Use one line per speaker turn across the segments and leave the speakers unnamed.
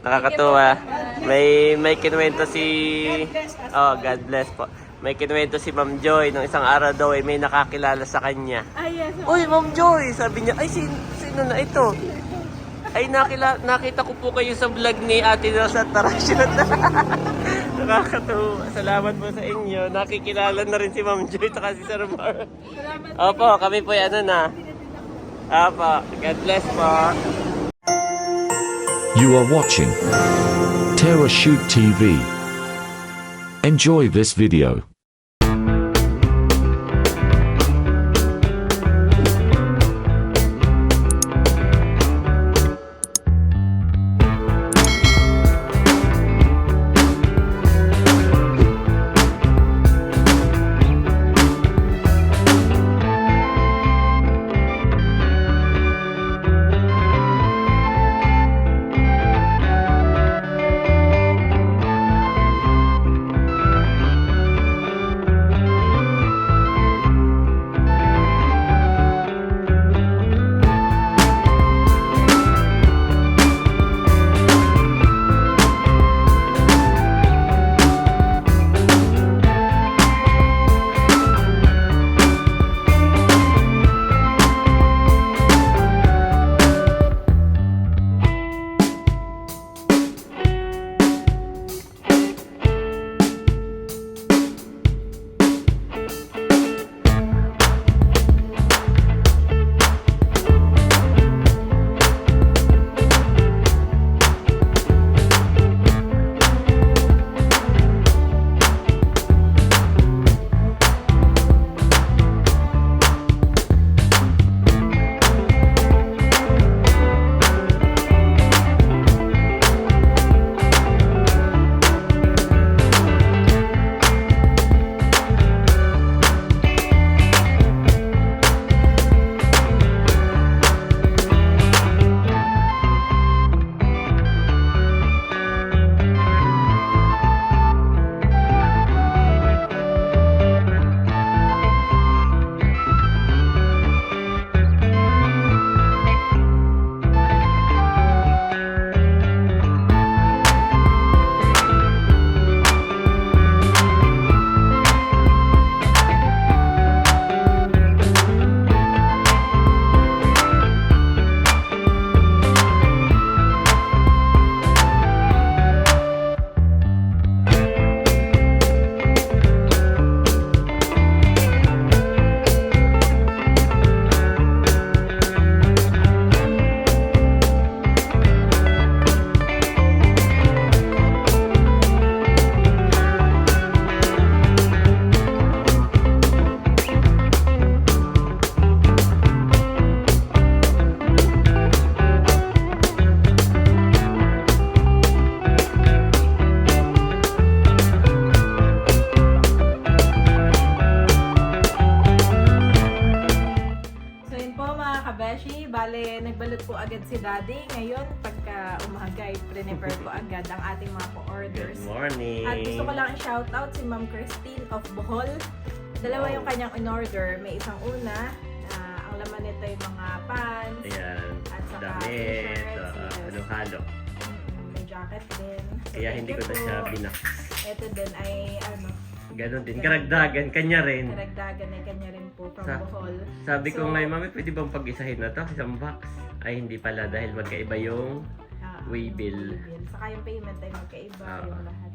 Nakakatuwa. May kinuwento si... Oh, God bless po. May kinuwento si Ma'am Joy nung isang araw daw ay may nakakilala sa kanya.
Yes.
Uy, Ma'am Joy! Sabi niya, ay, sino na ito? Ay, nakita ko po kayo sa vlog ni Ate Rosa Tarasyon. Nakakatuwa. Salamat po sa inyo. Nakikilala na rin si Ma'am Joy at si Sir Mar. Opo, kami po yan na. Opo, God bless po.
You are watching Terra Shoot TV. Enjoy this video.
Bale, nagbalot po agad si Daddy. Ngayon, pagka umaga, prepare po agad ang ating mga po-orders.
Good morning.
At gusto ko lang i-shoutout si Ma'am Christine of Bohol. Dalawa yung kanyang in-order. May isang una, ang laman nito yung mga pants.
Ayan.
At saka
Damit.
t-shirts. Yes.
Halo-halo.
May jacket din. So,
Kaya hindi ko na siya binak.
Ito din ay
Ganon din. Karagdagan. Kanya rin.
karagdagan ay kanya rin po from Bohol.
Sabi ko ngayon, Mami, pwede bang pag-isahin na to? Isang box. Ay, hindi pala dahil magkaiba yung way bill.
Saka yung payment ay magkaiba yung lahat.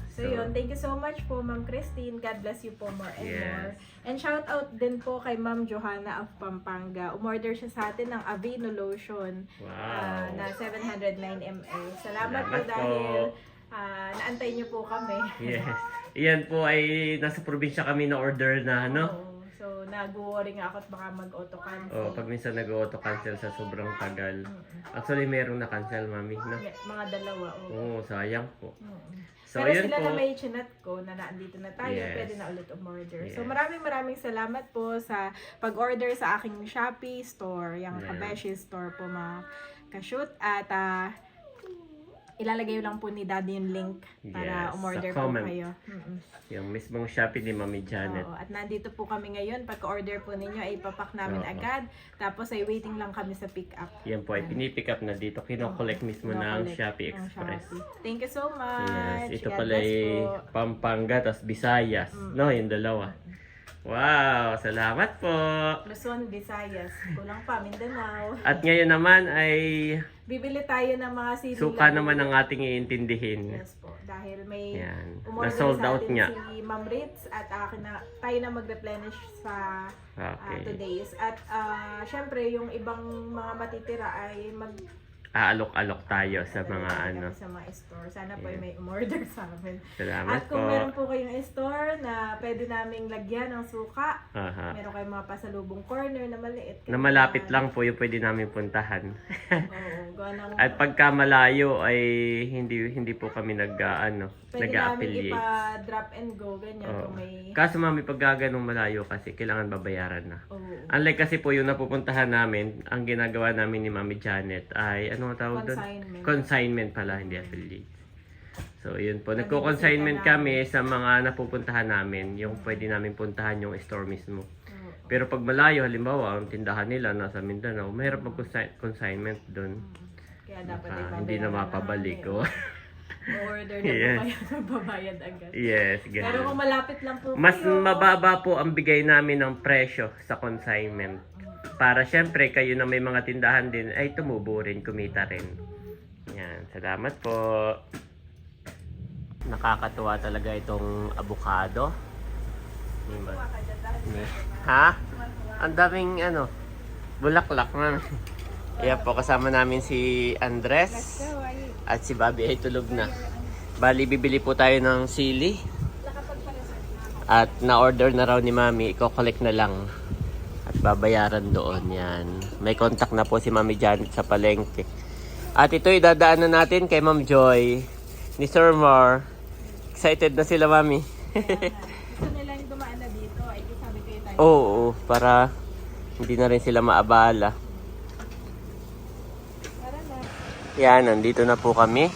So,
So,
yun, thank you so much po Ma'am Christine. God bless you po more and
Yes.
more. And shout out din po kay Ma'am Johanna of Pampanga. Umorder siya sa atin ng Aveeno lotion
Wow.
na 709 ml. Salamat po
Salamat
dahil
po.
naantay niyo po kami.
Yes. Iyan po ay nasa probinsya kami na order na, no?
Oo. So, nag-worry nga ako at baka mag-auto-cancel.
Oh, pag minsan nag-auto-cancel sa sobrang tagal. Actually, merong na-cancel, Mami, no?
Mga dalawa.
Oo, sayang po. So,
Pero
ayun
sila
po.
na may chinat ko na naandito na tayo,
Yes.
pwede na ulit umorder.
Yes.
So maraming salamat po sa pag-order sa aking Shopee store, yung
Ayan.
Kabeshi store po mga ka-shoot. At ilalagay lang po ni Daddy yung link para
Yes,
umorder
sa
po
comment.
kayo.
Yung mismong Shopee ni Mami Janet.
Oo, at nandito po kami ngayon. Pagka-order po ninyo ay ipapak namin
Oo.
agad. Tapos ay waiting lang kami sa pick up.
Yan po ay pinipick up na dito. Kino-collect mismo ng
Kino-collect
Shopee
ng
Express.
Shopee. Thank you so much.
Yes, ito
God
pala
bless
ay
po.
Pampanga, tas Visayas. No, yung dalawa. Wow, salamat po.
Luzon, Visayas. Kulang pa, Mindanao.
At ngayon naman ay
Bibili tayo ng mga sili.
suka naman ang ating iintindihin.
Yes po. Dahil may
Yan.
umorder
Na-sold
sa
out
atin
nga.
si Ma'am Ritz at tayo na mag-replenish sa
Okay.
today's. At syempre, yung ibang mga matitira ay
Aalok-alok tayo sa mga ano.
sa mga store. Sana po ay may umorder sa amin.
Salamat
At kung
po.
meron po kayong store na pwede naming lagyan ng suka,
Aha.
meron kayong mga pasalubong corner na maliit.
Na malapit lang po yung pwede namin puntahan.
Oo, gawa ng,
At pagka malayo ay hindi po kami
pwede namin
nag-a-affiliate.
ipa-drop and go, ganyan.
Oo.
Kung may,
Kaso mami, pag gaganong malayo kasi kailangan babayaran na.
oo,
Unlike kasi po yung napupuntahan namin, ang ginagawa namin ni Mami Janet ay, ano ang tawag doon?
Consignment.
Consignment pala, hindi affiliate. So, yun po.
Nabibisita
Nagko-consignment
namin.
kami sa mga napupuntahan namin, yung pwede namin puntahan yung store mismo.
oo.
Pero pag malayo, halimbawa, ang tindahan nila nasa Mindanao, mahirap mag-consignment doon.
Kaya dapat ay
Hindi na mapabalik. Oh.
order na
Yes.
po kayo, magbabayad agad.
Yes,
Pero
ganun.
kung malapit lang po
Mas
kayo,
mababa po ang bigay namin ng presyo sa consignment. Para syempre kayo na may mga tindahan din ay tumubo rin, kumita rin. Yan, salamat po. Nakakatuwa talaga itong avocado. Ha? Ang daming bulaklak na. Kaya po kasama namin si Andres at si Bobby ay tulog na. Bali, bibili po tayo ng sili. At na-order na raw ni Mami, i-collect na lang. At babayaran doon, yan. May contact na po si Mami Janet sa palengke. At ito idadaanan natin kay Ma'am Joy ni Sir Mar. Excited na sila, Mami.
gusto nilang dumaan na dito, ay sabi kayo tayo.
Oo, para hindi na rin sila maabala.
Tara na.
Yan, nandito na po kami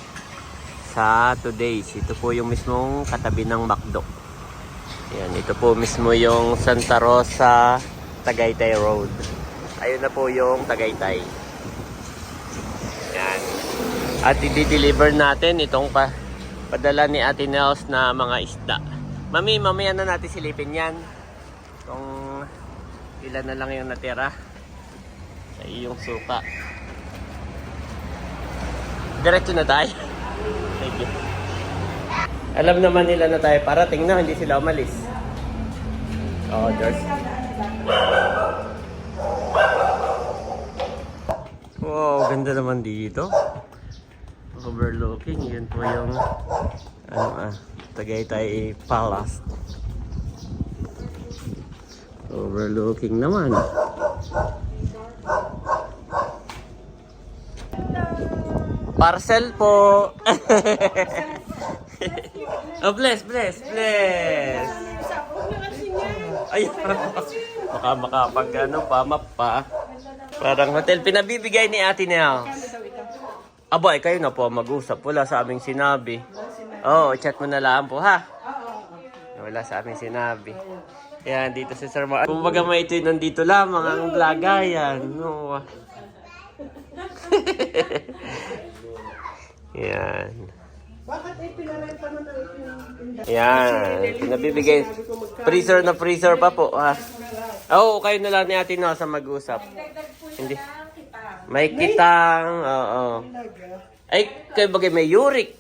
sa Today's. Ito po yung mismong katabi ng McDo. Yan, ito po mismo yung Santa Rosa, Tagaytay Road. Ayun na po yung Tagaytay. Yan. At i-deliver natin itong padala ni Ate Nels na mga isda. Mami, mamaya na natin silipin yan. Kung ilan na lang yung natira sa iyong suka. Diretso na tayo. Thank you. Alam naman nila na tayo parating na, hindi sila umalis. Oh, there's... Wow, ganda naman dito. Overlooking, yun po yung Tagaytay Palace. Overlooking naman. Parcel po. Oh, bless. Ay, baka makapag map pa. Parang hotel. Pinabibigay ni Ate Nels. Aba, kayo na po mag-usap. Wala sa aming sinabi. Oo, chat mo na lang po, ha? Wala sa aming sinabi. Yan, dito si Sir Mar. Kung baga may ito'y nandito lamang ang lagayan. No. Yan.
Bakit ay pinarenta mo ng
Yan. Pinabibigay. Freezer pa po, ha? Oo, kayo na lang ni Ate Nels sa mag-usap. Hindi. May kitang, oo. Ay, kayo bagay may uric.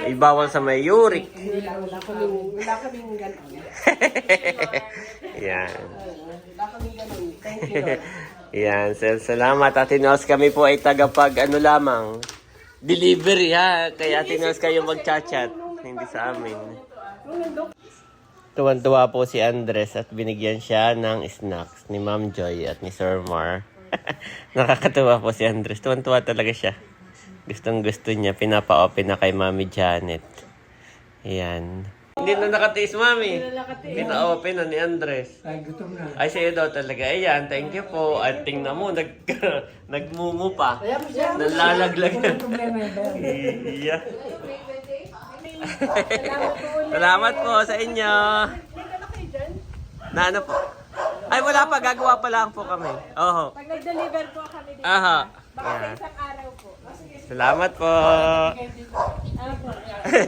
Ay, bawal sa may uric.
Wala kaming ganon.
Yan.
Wala kaming ganon. Thank you, Lord.
Yan, salamat Ate Nels. Kami po ay tagapag lamang. Delivery, ha? Kaya Ate Nels kayo mag-chat-chat. Hindi sa amin. Tuwan-tuwa po si Andres at binigyan siya ng snacks ni Ma'am Joy at ni Sir Mar. Nakakatuwa po si Andres. Tuwan-tuwa talaga siya. Gustong gusto niya. Pinapa-open na kay Mami Janet. Ayan. Hindi na nakatiis, mami.
Hindi na nakatiis.
Pina-open na ni Andres.
Ay, gutom na.
Ay, sa'yo daw talaga. Ayan, thank you po. At tingnan mo, nagmumu pa.
Kaya mo siya.
Nalalaglag.
Walang problema yun.
Iya.
Salamat po ulit.
Salamat po sa inyo. Na ano po? Ay, wala pa. Gagawa pa lang po kami. Oho.
Pag nag-deliver po kami dito.
Aha.
Baka sa
Yan.
isang araw po.
Salamat po.
Apo.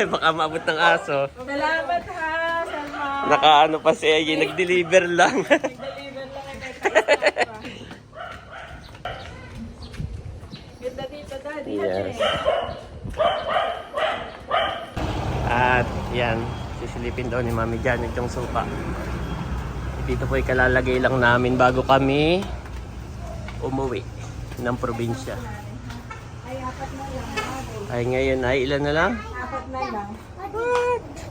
Baka maabot ng aso.
Salamat ha, Salma.
Nakaano pa si Ayi, nag-deliver lang.
Nag-deliver lang ay kahit pa. Ganda dito, Daddy.
Yes. At yan, sisilipin daw ni Mami Janet yung suka. Dito po ikalalagay lang namin bago kami umuwi ng probinsya.
Ay, apat na lang.
Ay ngayon ay ilan na lang?
Apat na lang.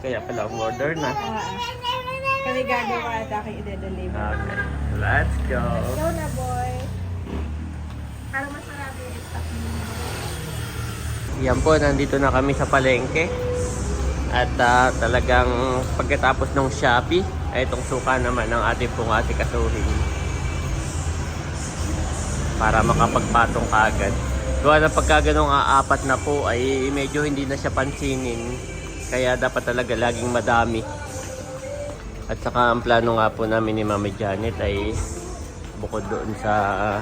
Kaya pala order na.
Kami gagawa at aking i-deliver.
Okay, let's go.
Go na, boy. Para mas marami yung stock mo.
Yan po, nandito na kami sa palengke. At talagang pagkatapos ng Shopee, ay itong suka naman ng ating pong asikasuhin. Para makapagpatong kaagad. Gawa na pagka ganong apat na po ay medyo hindi na siya pansinin. Kaya dapat talaga laging madami. At saka ang plano nga po namin ni Mami Janet ay bukod doon sa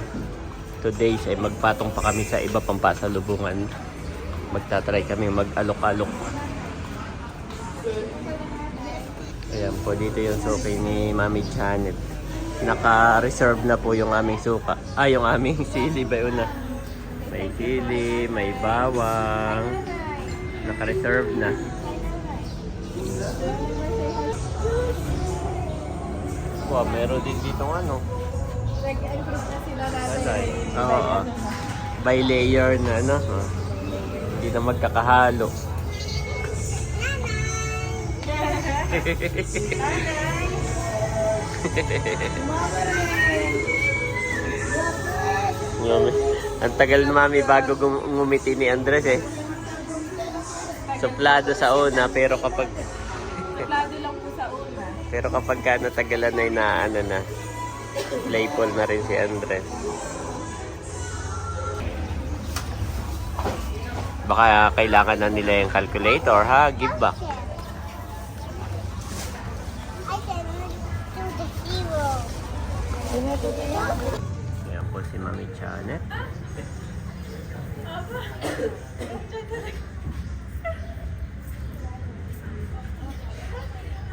2 days ay magpatong pa kami sa iba pang pasalubungan. Magtatry kami mag-alok-alok. Ayan po, dito yung suki ni Mami Janet. Naka-reserve na po yung aming suka. Yung aming sili ba yun na? May sili, may bawang. Naka-reserve na. Wow, meron din dito ano.
Nag-increase na sila natin.
Oo. By layer na ano. Hindi na magkakahalo. Ang tagal na mami bago ngumiti ni Andres eh. Suplado sa una pero kapag
Suplado lang po sa una.
pero kapag ka natagalan na inaano na playful na rin si Andres. Baka kailangan na nila yung calculator ha, give back. Ayan po si Mami Janet.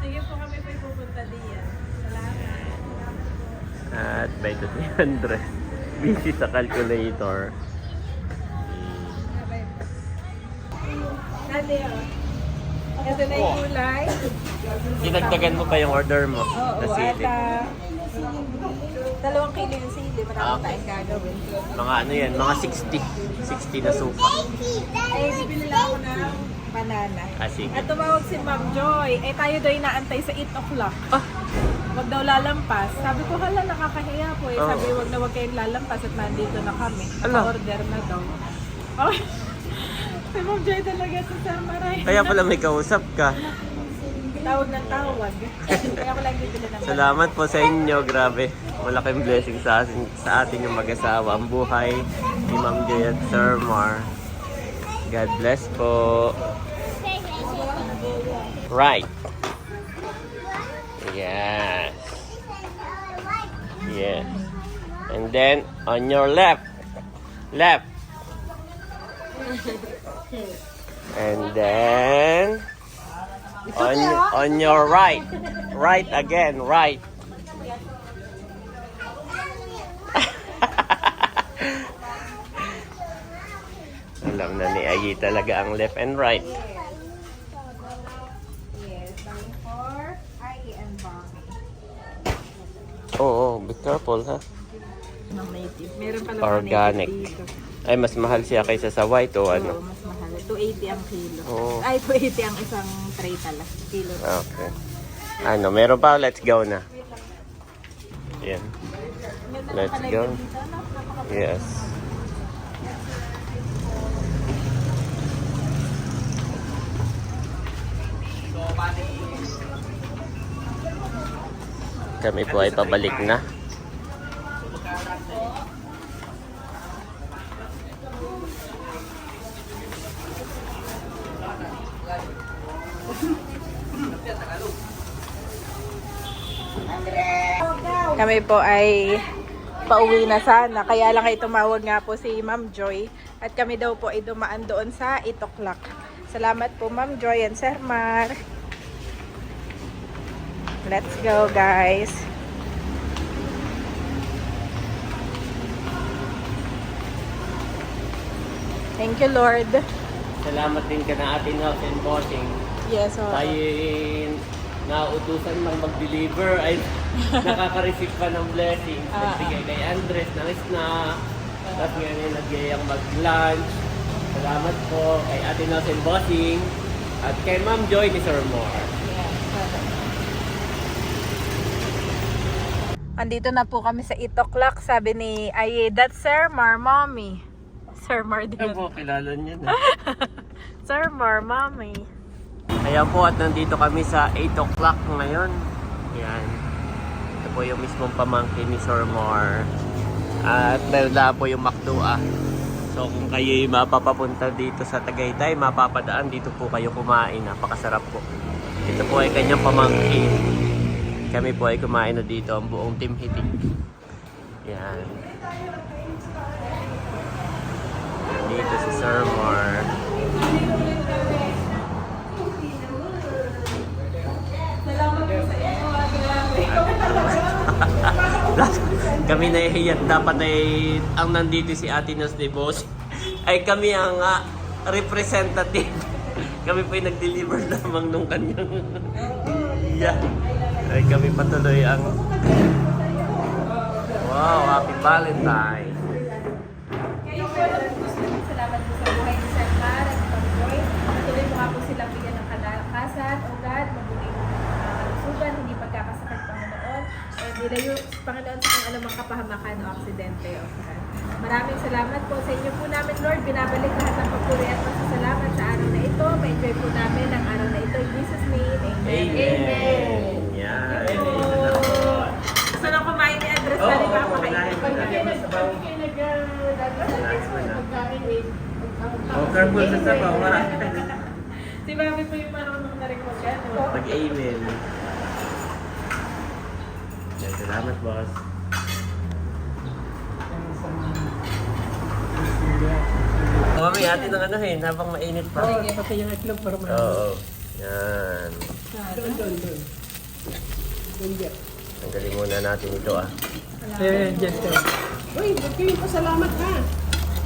Sige po kami po pupunta diyan. Salamat.
At by the si Andres, busy sa calculator.
Ate, ito na yung gulay.
Dinagdagan mo pa yung order mo
Oo,
na sili.
at 2 kilo yung sili. Marami tayong gagawin.
Mga ano yan, mga 60. 60 na suka.
Eh, bibili lang ako ng banana.
Sige.
At tumawag si Ma'am Joy. Eh, tayo daw inaantay sa 8 o'clock. Wag daw lalampas. Sabi ko, hala, nakakahiya po eh. Sabi, wag kayong lalampas at nandito na kami.
Ala.
Order na daw. Oh, si Ma'am Joy talaga sa Samaray.
Kaya pala may kausap ka.
Tawag ng tawag. Kaya ko lang bibili ng
Salamat po sa inyo, grabe. Malaking blessing sa atin yung mag-asawa. Ang buhay ni Ma'am Joy at Sir Mar. God bless po. Right. Yes. Yes. And then on your left. Left. And then on your right. Right again, right. Alam na ni Ayi talaga ang left and right.
Yes, buying for Ayi and Bonnie.
Oo, be careful ha.
Ng native. Meron pala
Organic.
native dito.
Ay, mas mahal siya kaysa sa white o
Oo,
ano?
mas mahal. 280 ang kilo.
Oo.
Ay, 280 ang isang tray tala. Kilo.
Okay. Ano, meron pa? Let's go na. Yan.
Ganda ng
Let's
palengke
go.
dito, no? Napaka-
Yes. Kami po ay pabalik na.
Kami po ay pauwi na sana. Kaya lang ay tumawag nga po si Ma'am Joy. At kami daw po ay dumaan doon sa 8 o'clock. Salamat po Ma'am Joy and Sir Mar. Let's go guys. Thank you Lord.
Salamat din ka na atin house and bossing.
Yes, oo.
Tayo nauutusan lang mag-deliver ay nakaka-receive pa ng blessing. Nagbigay kay Andres ng snack. Tapos ngayon nagyayang mag-lunch. Salamat po kay Ate Nels and Bossing at kay Ma'am Joy ni Sir Moore.
Andito na po kami sa 8 o'clock. Sabi ni Aye, that's Sir Mar, Mommy. Sir Mar din.
Ano po, kilala niyo na.
Sir Mar, Mommy.
Ayan po at nandito kami sa 8 o'clock ngayon. Ayan. Ito po yung mismong pamangkin ni Sir Moore. At meron lang po yung Makdua. So kung kayo mapapapunta dito sa Tagaytay, mapapadaan dito po kayo kumain. Napakasarap po. Ito po ay kanyang pamangkin. Kami po ay kumain na dito ang buong Team Hitik. Yan. Dito si Sir Moore. Kami nahihiyak. Dapat ay ang nandito si Ate Nels de Boss ay kami ang representative. Kami po ay nag-deliver lamang nung kanyang yeah. Ay kami patuloy ang wow, happy Valentine.
Salamat po sa buhay ni Sir Mar at Ma'am Joy. Patuloy mo nga po silang bigyan ng kalakasan, o God, mabuting kalusugan, hindi pagkakasakit Panginoon, o nilayo Panginoon sa kung anumang kapahamakan o aksidente o God. Maraming salamat po sa inyo po namin, Lord. Binabalik lahat ng papuri at pasasalamat sa araw na ito. Ma-enjoy po namin ang araw na ito. In Jesus' name, Amen.
Amen. Yan.
Gusto na kumain ni Andres na rin papakain. Pag kayo
Oh, careful sa sabaw, ha?
Si Bobby po yung marunong na rin mag-ano.
Pag-amen. Yan, salamat, boss. Mami, atin ang anuhin habang mainit pa.
Sige, pati yung itlog para
Oo. Yan.
doon.
Tanggalin muna natin ito, ah.
Uy, magkain pa salamat ha.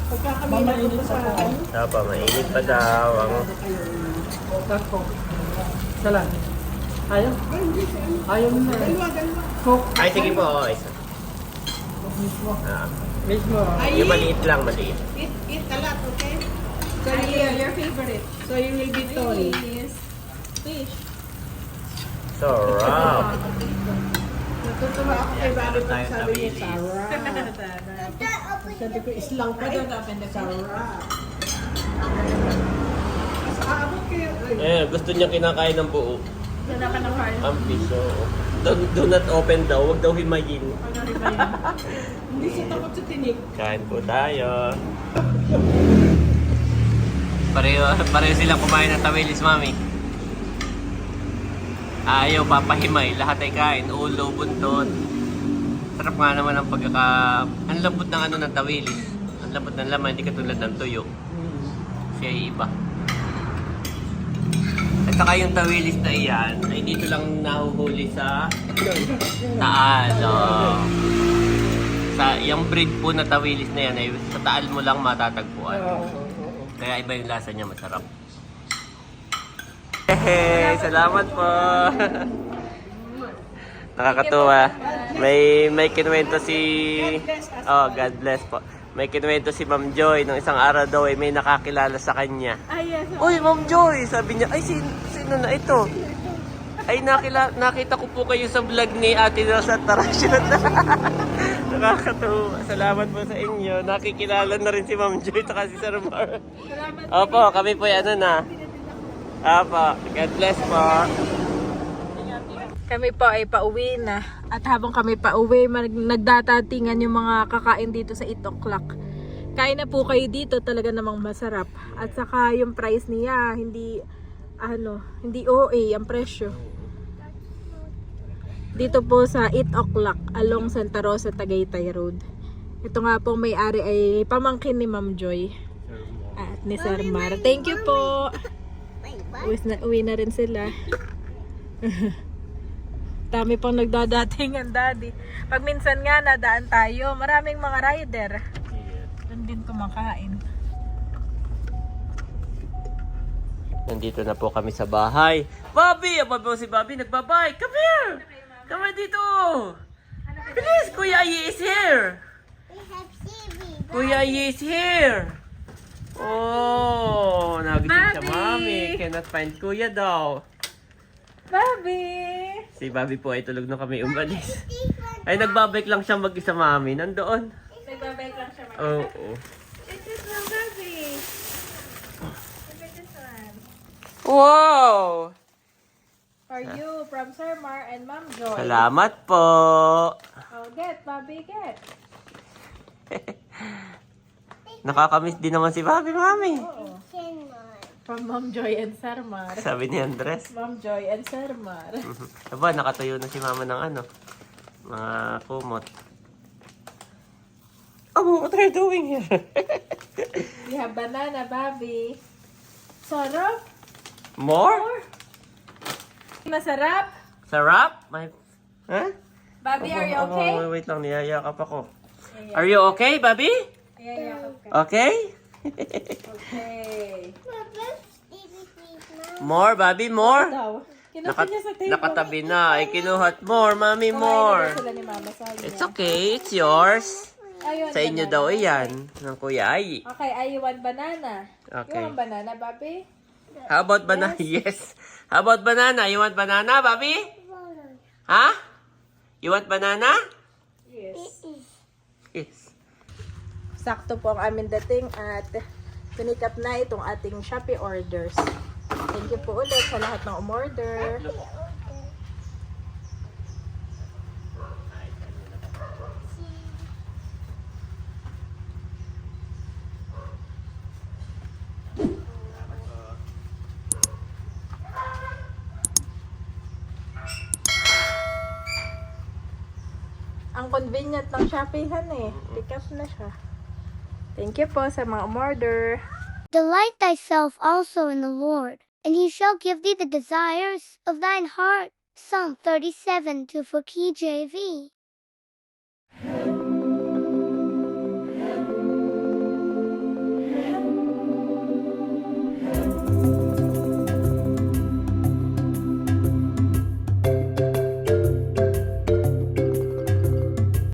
Pagka kami napunta sa ano.
Tapa, mainit pa daw. Ang...
Salan. Ayaw? Ayaw mo na.
Dalawa.
Coke
Ay, sige po. Oh, isa. Ah,
mismo.
yung maliit lang, maliit.
Eat a lot, okay?
So, your favorite?
So you will be tall.
Is fish.
Sarap.
Natutuwa ako kay Bobby pag
Tayo
sabi niya,
sa
Sarah. Sabi ko, islang pa eh. Sarah. Aabot kayo.
Eh, gusto niya kinakain ng buo.
Wala ka ng heart.
Ang piso. Do not open daw. Huwag daw himayin.
Hindi siya takot sa tinik.
Kain po tayo. Pareho silang kumain ng tawilis, mami. Ayaw papahimay. Lahat ay kain. Ulo, buntot. Sarap nga naman ang pagkaka... Ang lambot ng ano ng tawilis. Ang lambot ng laman. Hindi katulad ng tuyo. Siya ay iba. At saka yung tawilis na iyan ay dito lang nahuhuli sa Taal. Sa yung breed po na tawilis na yan ay sa Taal mo lang matatagpuan. Kaya iba yung lasa niya, masarap. Hey, salamat po. Nakakatuwa. May kinuwento si God bless po. May kinuwento si Ma'am Joy nung isang araw daw ay may nakakilala sa kanya.
Ay, yes.
Uy, Ma'am Joy! Sabi niya, ay, sino na ito? Ay, nakita ko po kayo sa vlog ni Ate Rosa Tarasyon. Nakakatuwa. Salamat po sa inyo. Nakikilala na rin si Ma'am Joy at si Sir Mar. Opo, kami po yan na. Opo, God bless po.
Kami po ay pauwi na. At habang kami pauwi, nagdatatingan yung mga kakain dito sa 8 o'clock. Kain na po kayo dito, talaga namang masarap. At saka yung price niya, hindi OA ang presyo. Dito po sa 8 o'clock along Santa Rosa, Tagaytay Road. Ito nga po may-ari ay pamangkin ni Ma'am Joy at ni Sir Mar. Thank you po. Uwi na rin sila. Dami pang nagdadatingan, Daddy. Pag minsan nga nadaan tayo, maraming mga rider. Doon din kumakain.
Nandito na po kami sa bahay. Bobby! Abang po si Bobby, nagbabay. Come here! Come here dito! Please, Kuya Ayi is here! Kuya Ayi is here! Oh, nagising siya,
Bobby!
Mami. Cannot find Kuya daw.
Bobby!
Si Bobby po ay tulog na kami umalis. Ay, nagbabike lang siya mag-isa, Mami. Nandoon.
Nagbabike lang siya.
Oo.
This is from Bobby. Look at this one.
Wow!
For you, from Sir Mar and Ma'am Joy.
Salamat po.
Oh, get, Bobby, get.
Nakakamiss din naman si Bobby, Mami.
Oo. From Ma'am Joy and Sir Mar.
Sabi ni Andres.
Ma'am Joy and Sir Mar.
Aba, nakatayo na si Mama ng mga kumot. Oh, what are you doing here?
We have banana, Bobby. Sarap?
More?
Masarap?
Sarap? Huh?
Bobby, are you okay?
Wait lang, niyayakap ako. Are you okay, Bobby?
Yeah.
Okay?
Okay.
More, Bobby, more?
Daw. Kinuha niya sa table.
Nakatabi na. Ay, kinuhat more, Mami,
Kumain na
more.
daw sila ni Mama sa kanya.
It's okay, it's yours.
Ayun,
Sa inyo
banana.
daw iyan, ng Kuya Ayi.
Okay, I want banana.
Okay.
You want banana, Bobby?
How about banana? Yes. How about banana? You want banana, Bobby? Ha? You want banana?
Yes.
Yes.
Sakto po ang aming dating at pick up na itong ating Shopee orders. Thank you po ulit sa lahat ng umorder. Ang convenient ng Shopeehan eh. Pick up na siya. Thank you po sa mga umorder.
Delight thyself also in the Lord, and he shall give thee the desires of thine heart. Psalm 37 to KJV.